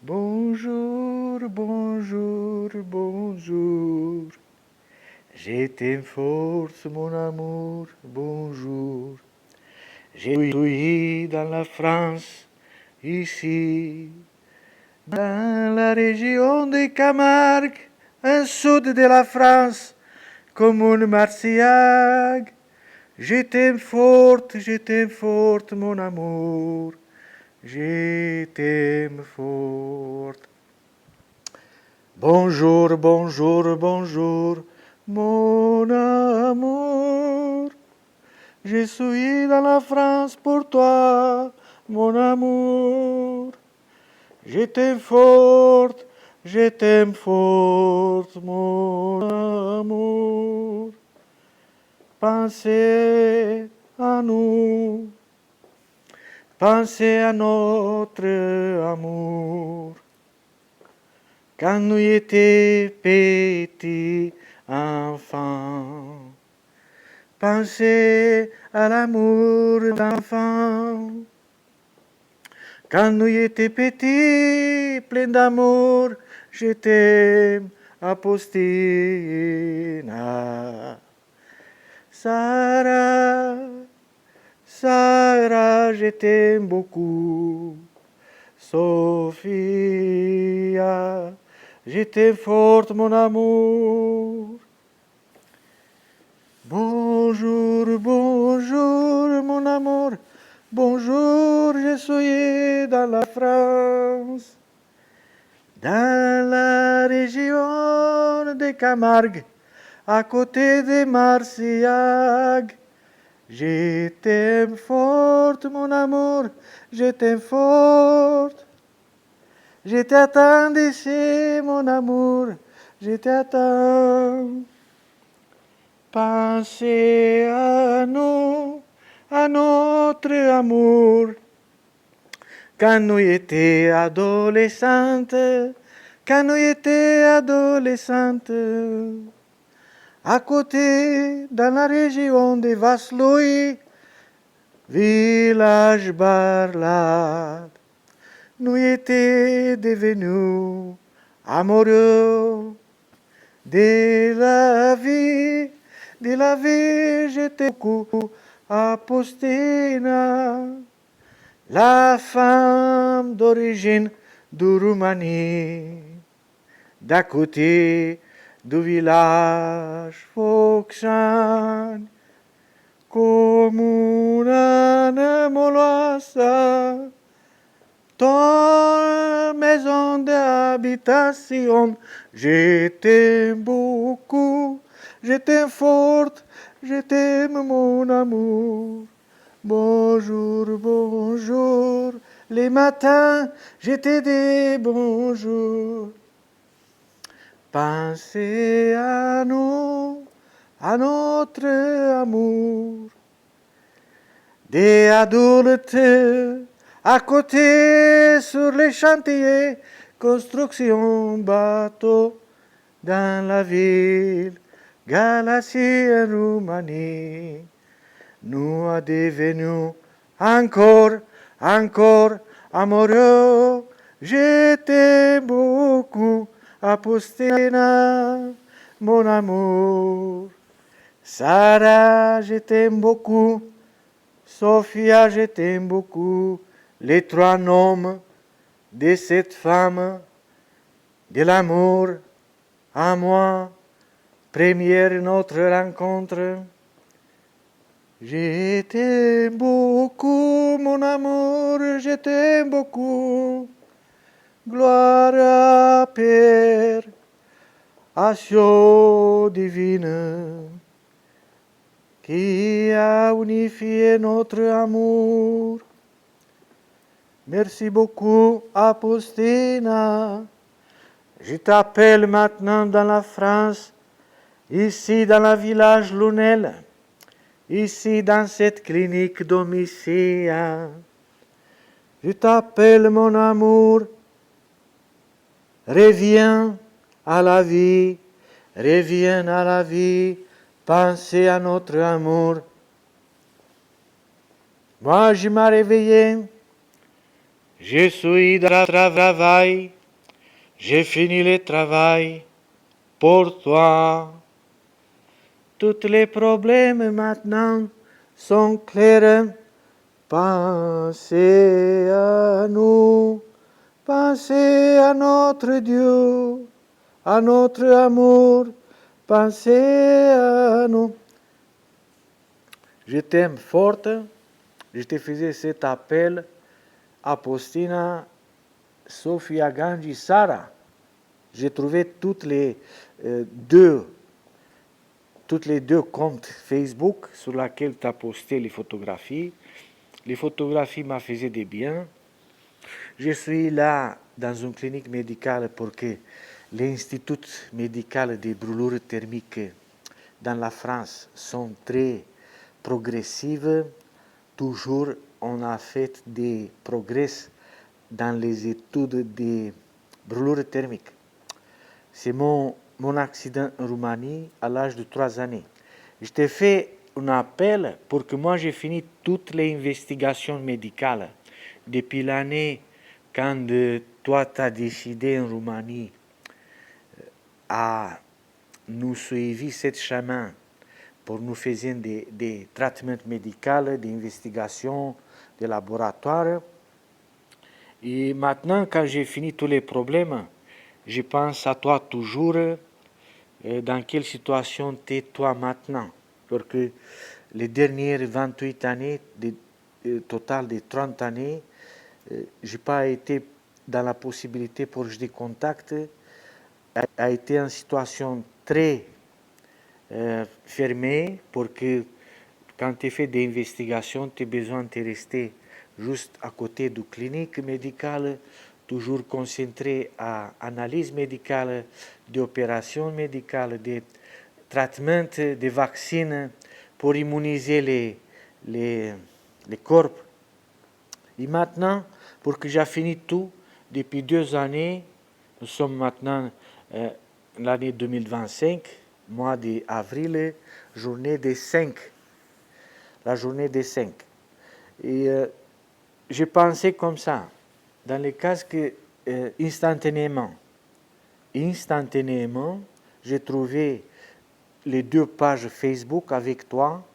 Bonjour, bonjour, bonjour. Je t'aime fort, mon amour, bonjour. Je suis dans la France, ici, dans la région de Camargue, un sud de la France, comme une Marcillac. Je t'aime fort, mon amour. Je t'aime fort. Bonjour, bonjour, bonjour, mon amour. Je suis dans la France pour toi, mon amour. Je t'aime fort, mon amour. Pensez à nous, pensez à notre amour. Quand nous étions petits enfants, pensez à l'amour d'enfant. Quand nous étions petits, pleins d'amour, je t'aime, Apostina. Sarah, Sarah, je t'aime beaucoup. Sophia, je t'aime fort, mon amour. Bonjour, bonjour, mon amour. Bonjour, je suis dans la France, dans la région de Camargue, à côté de Marcillac. Je t'aime fort, mon amour, je t'aime fort. Je t'attends ici, mon amour, je t'attends. Pensez à nous, à notre amour. Quand nous étions adolescentes, quand nous étions adolescentes, à côté, dans la région de Vaslui, village Barlade, nous étions devenus amoureux de la vie, j'étais beaucoup Apostina, la femme d'origine de Roumanie, d'à côté du village Focșani, comme une molassa, ton maison d'habitation, je t'aime beaucoup, je t'aime fort, je t'aime mon amour. Bonjour, bonjour, les matins, je te dis bonjour. Pensez à nous, à notre amour. Des adultes à côté sur les chantiers, construction bateau dans la ville, Galatie et Roumanie. Nous a devenu encore amoureux. Je t'aime beaucoup, Apostina, mon amour. Sarah, je t'aime beaucoup. Sophia, je t'aime beaucoup. Les trois noms de cette femme, de l'amour à moi, première notre rencontre. Je t'aime beaucoup, mon amour, je t'aime beaucoup. Gloire à Père, Action divine, qui a unifié notre amour. Merci beaucoup, Apostina. Je t'appelle maintenant dans la France, ici dans le village Lunel, ici dans cette clinique domicile. Je t'appelle mon amour. Reviens à la vie, reviens à la vie, pensez à notre amour. Moi, je m'ai réveillé, Je suis dans le travail, j'ai fini le travail pour toi. Tous les problèmes maintenant sont clairs. Pensez à nous, pensez à notre Dieu, à notre amour, pensez à nous. Je t'aime forte, je te faisais cet appel, Apostina, Sophia Ganji, Sarah. J'ai trouvé toutes les deux comptes Facebook sur lesquels tu as posté les photographies. Les photographies m'ont fait des biens. Je suis là dans une clinique médicale pour que l'Institut médical des brûlures thermiques dans la France sont très progressives. Toujours, on a fait des progrès dans les études des brûlures thermiques. C'est mon accident en Roumanie à l'âge de 3 années. Je t'ai fait un appel pour que moi j'ai fini toutes les investigations médicales depuis l'année quand toi tu as décidé en Roumanie à nous suivre ce chemin pour nous faire des traitements médicaux, des investigations, des laboratoires. Et maintenant, quand j'ai fini tous les problèmes, je pense à toi toujours. Dans quelle situation t'es toi maintenant? Parce que les dernières 28 années, total de 30 années, je n'ai pas été dans la possibilité pour que je te contacte, a été une situation très fermée pour que quand tu fais des investigations, tu as besoin de rester juste à côté de clinique médicale, toujours concentré à analyse médicale, d'opérations médicales, de traitements, de vaccins pour immuniser les corps. Et maintenant, pour que j'ai fini tout, depuis 2 années, nous sommes maintenant l'année 2025, mois d'avril, journée des 5. La journée des 5. Et j'ai pensé comme ça, dans le cas que instantanément, j'ai trouvé les 2 pages Facebook avec toi.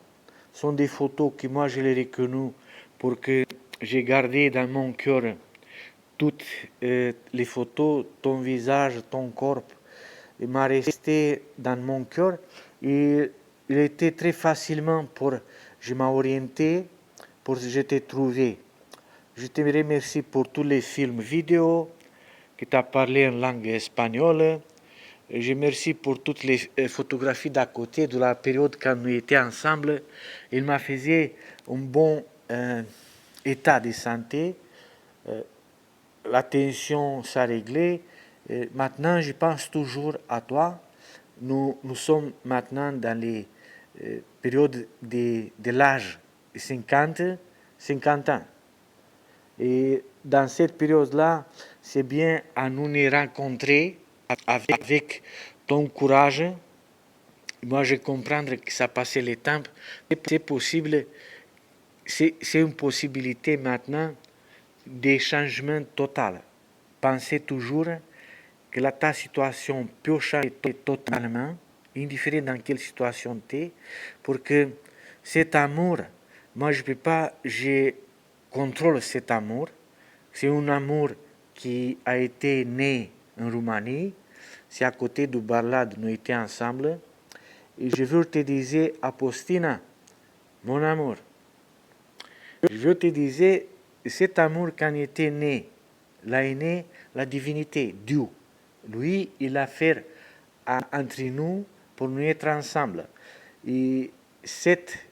Sont des photos que moi je les reconnues pour que j'ai gardé dans mon cœur toutes les photos, ton visage, ton corps. Il m'a resté dans mon cœur et il était très facilement pour je m'ai orienté pour que je t'ai trouvé. Je te remercie pour tous les films vidéo que tu as parlé en langue espagnole. Je remercie pour toutes les photographies d'à côté de la période quand nous étions ensemble. Il m'a fait un bon état de santé. La tension s'est réglée. Maintenant, je pense toujours à toi. Nous sommes maintenant dans les périodes de l'âge de 50 ans. Et dans cette période-là, c'est bien à nous rencontrer avec ton courage. Moi, je comprends que ça passait le temps. C'est possible, c'est une possibilité maintenant de changement total. Pensez toujours que ta situation peut changer totalement, indifférent dans quelle situation tu es, pour que cet amour, moi je ne peux pas, je contrôle cet amour. C'est un amour qui a été né en Roumanie. C'est à côté de Barlade, nous étions ensemble. Et je veux te dire, Apostina, mon amour, je veux te dire, cet amour quand il était né, là est né la divinité, Dieu. Lui, il a fait entre nous pour nous être ensemble. Et c'est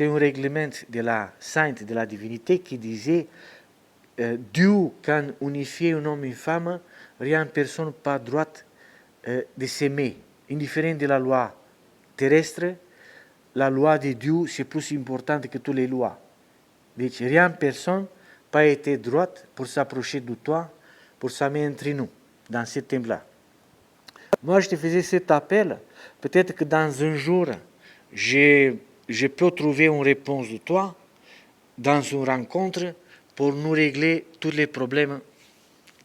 un règlement de la sainte, de la divinité qui disait Dieu, quand unifié un homme et une femme, rien personne pas droit de s'aimer. Indifférent de la loi terrestre, la loi de Dieu, c'est plus importante que toutes les lois. Donc, rien personne pas été droite pour s'approcher de toi, pour s'aimer entre nous, dans ce thème-là. Moi, je te faisais cet appel. Peut-être que dans un jour, je peux trouver une réponse de toi dans une rencontre pour nous régler tous les problèmes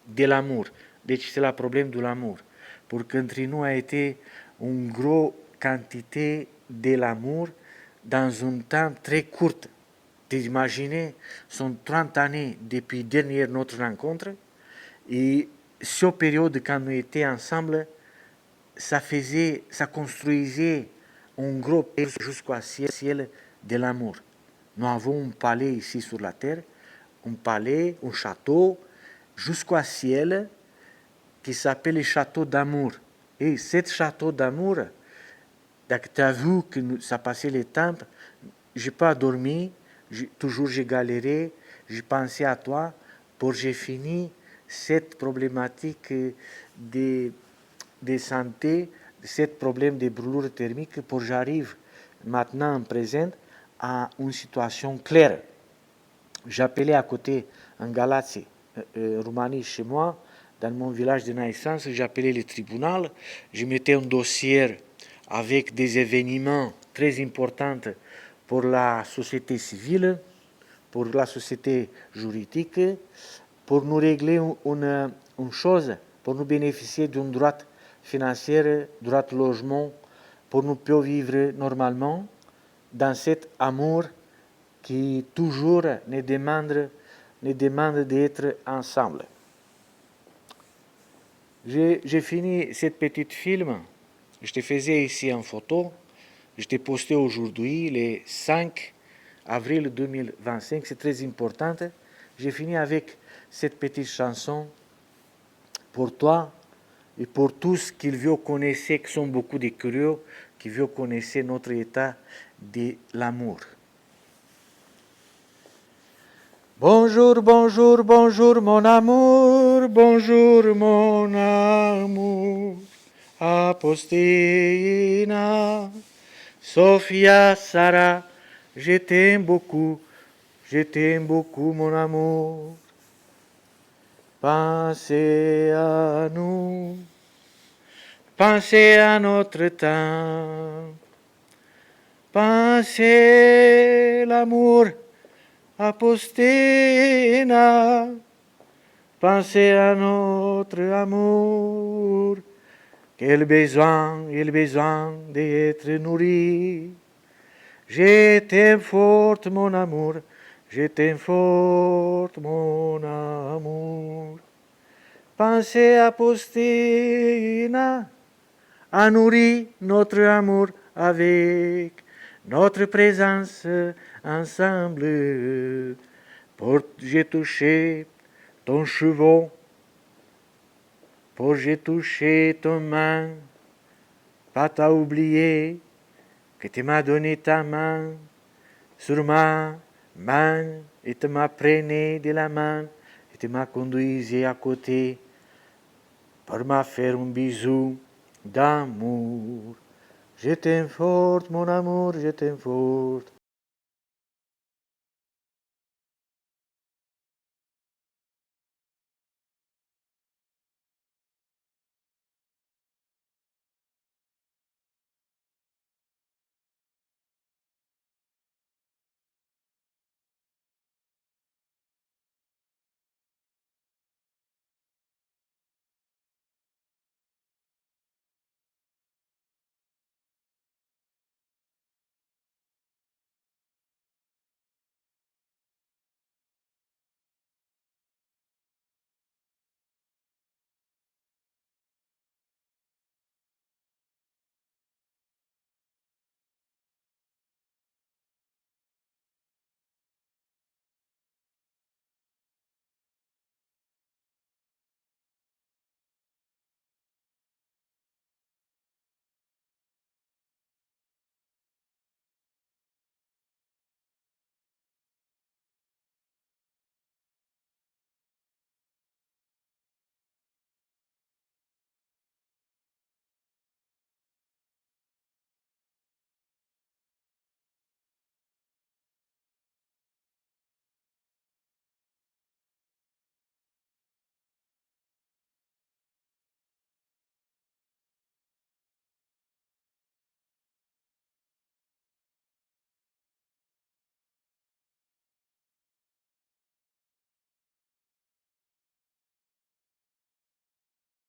de l'amour. Deci c'est le problème de l'amour. Pour qu'entre nous a été une grosse quantité de l'amour dans un temps très court. T'imagines, sont 30 années depuis dernière notre rencontre et cette période quand nous étions ensemble, ça construisait un gros pays jusqu'au ciel de l'amour. Nous avons un palais ici sur la terre, un palais, un château, jusqu'au ciel qui s'appelle le château d'amour. Et ce château d'amour, tu as vu que ça passait le temps, je n'ai pas dormi, toujours j'ai galéré, j'ai pensé à toi pour j'ai fini cette problématique de santé, cet problème de brûlure thermique pour j'arrive maintenant en présent à une situation claire. J'appelais à côté en Galatie, Roumanie, chez moi, dans mon village de naissance, j'appelais le tribunal, je mettais un dossier avec des événements très importants pour la société civile, pour la société juridique, pour nous régler une chose, pour nous bénéficier d'un droit financier, droit de logement, pour nous pouvoir vivre normalement dans cet amour qui toujours nous demande d'être ensemble. J'ai fini cette petite film, je te faisais ici en photo, je t'ai posté aujourd'hui, le 5 avril 2025, c'est très important. J'ai fini avec cette petite chanson pour toi et pour tous qui veulent connaître, qui sont beaucoup de curieux, qui veulent connaître notre état de l'amour. Bonjour, bonjour, bonjour mon amour, bonjour mon amour, Apostina, Sophia, Sarah, je t'aime beaucoup mon amour. Pensez à nous, pensez à notre temps, pensez l'amour. Apostina, pensez à notre amour, il besoin d'être nourri. Je t'aime fort, mon amour, je t'aime fort, mon amour. Pensez, Apostina, à nourrir notre amour avec notre présence ensemble. Pour j'ai touché ton cheveu, pour j'ai touché ton main, pas t'as oublié que tu m'as donné ta main sur ma main et tu m'as pris de la main et tu m'as conduit à côté pour me faire un bisou d'amour. Je t'aime fort, mon amour, je t'aime fort.